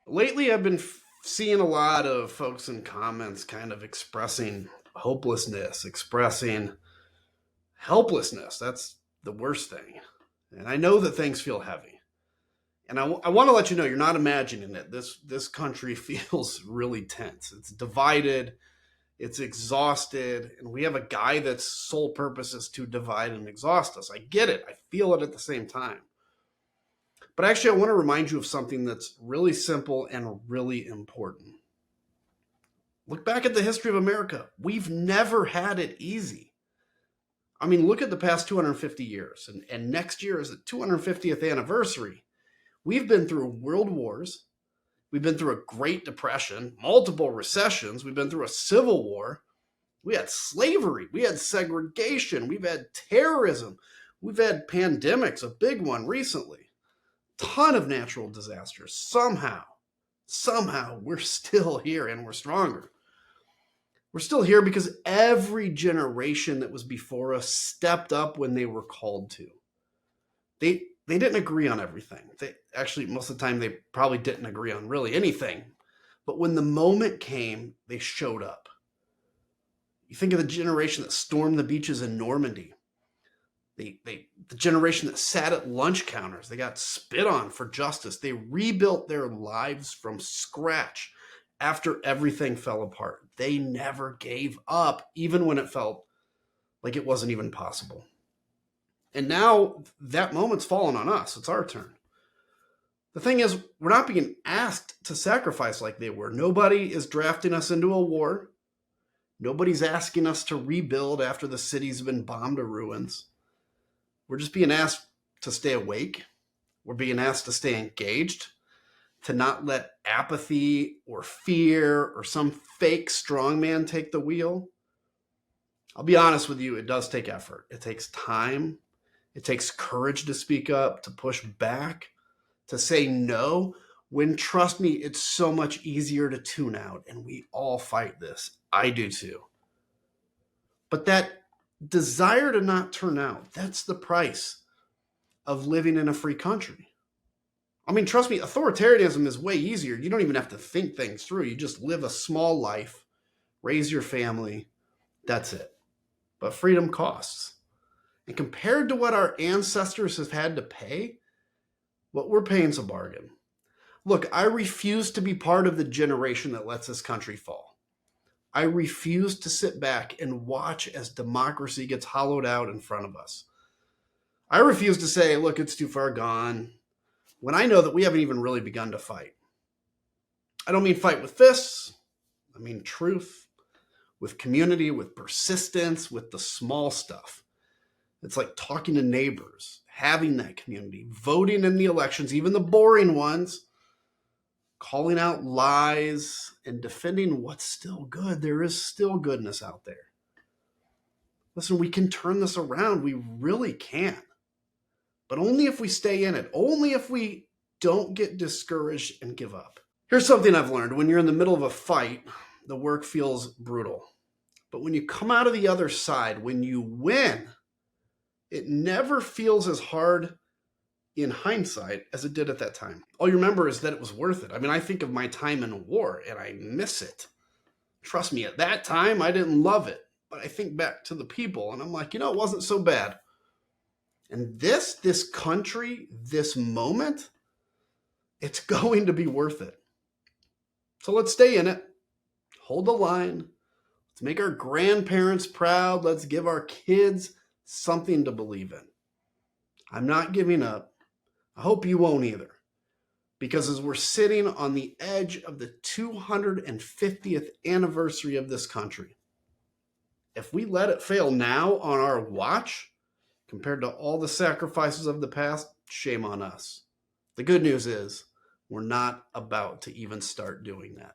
Lately, I've been seeing a lot of folks in comments kind of expressing hopelessness, expressing helplessness. That's the worst thing. And I know that things feel heavy. And I want to let you know you're not imagining it. This country feels really tense. It's divided, it's exhausted, and we have a guy that's sole purpose is to divide and exhaust us. I get it. I feel it at the same time. But actually, I want to remind you of something that's really simple and really important. Look back at the history of America. We've never had it easy. I mean, look at the past 250 years, and next year is the 250th anniversary. We've been through world wars. We've been through a Great Depression, multiple recessions. We've been through a civil war. We had slavery. We had segregation. We've had terrorism. We've had pandemics, a big one recently. Ton of natural disasters. Somehow, we're still here and we're stronger. We're still here because every generation that was before us stepped up when they were called to. They didn't agree on everything. They actually, most of the time, they probably didn't agree on really anything. But when the moment came, they showed up. You think of the generation that stormed the beaches in Normandy. The generation that sat at lunch counters. They got spit on for justice. They rebuilt their lives from scratch after everything fell apart. They never gave up, even when it felt like it wasn't even possible. And now that moment's fallen on us. It's our turn. The thing is, we're not being asked to sacrifice like they were. Nobody is drafting us into a war. Nobody's asking us to rebuild after the city's been bombed to ruins. We're just being asked to stay awake. We're being asked to stay engaged, to not let apathy or fear or some fake strongman take the wheel. I'll be honest with you, it does take effort. It takes time. It takes courage to speak up, to push back, to say no, when, trust me, it's so much easier to tune out. And we all fight this. I do too. But that desire to not turn out, that's the price of living in a free country. I mean, trust me, authoritarianism is way easier. You don't even have to think things through. You just live a small life, raise your family. That's it. But freedom costs. And compared to what our ancestors have had to pay, what we're paying is a bargain. Look, I refuse to be part of the generation that lets this country fall. I refuse to sit back and watch as democracy gets hollowed out in front of us. I refuse to say, look, it's too far gone, when I know that we haven't even really begun to fight. I don't mean fight with fists. I mean truth, with community, with persistence, with the small stuff. It's like talking to neighbors, having that community, voting in the elections, even the boring ones, calling out lies, and defending what's still good. There is still goodness out there. Listen, we can turn this around. We really can. But only if we stay in it, only if we don't get discouraged and give up. Here's something I've learned. When you're in the middle of a fight, the work feels brutal. But when you come out of the other side, when you win, it never feels as hard in hindsight as it did at that time. All you remember is that it was worth it. I mean, I think of my time in war and I miss it. Trust me, at that time, I didn't love it. But I think back to the people and I'm like, it wasn't so bad. And this country, this moment, it's going to be worth it. So let's stay in it. Hold the line. Let's make our grandparents proud. Let's give our kids something to believe in. I'm not giving up. I hope you won't either. Because as we're sitting on the edge of the 250th anniversary of this country, if we let it fail now on our watch, compared to all the sacrifices of the past, shame on us. The good news is we're not about to even start doing that.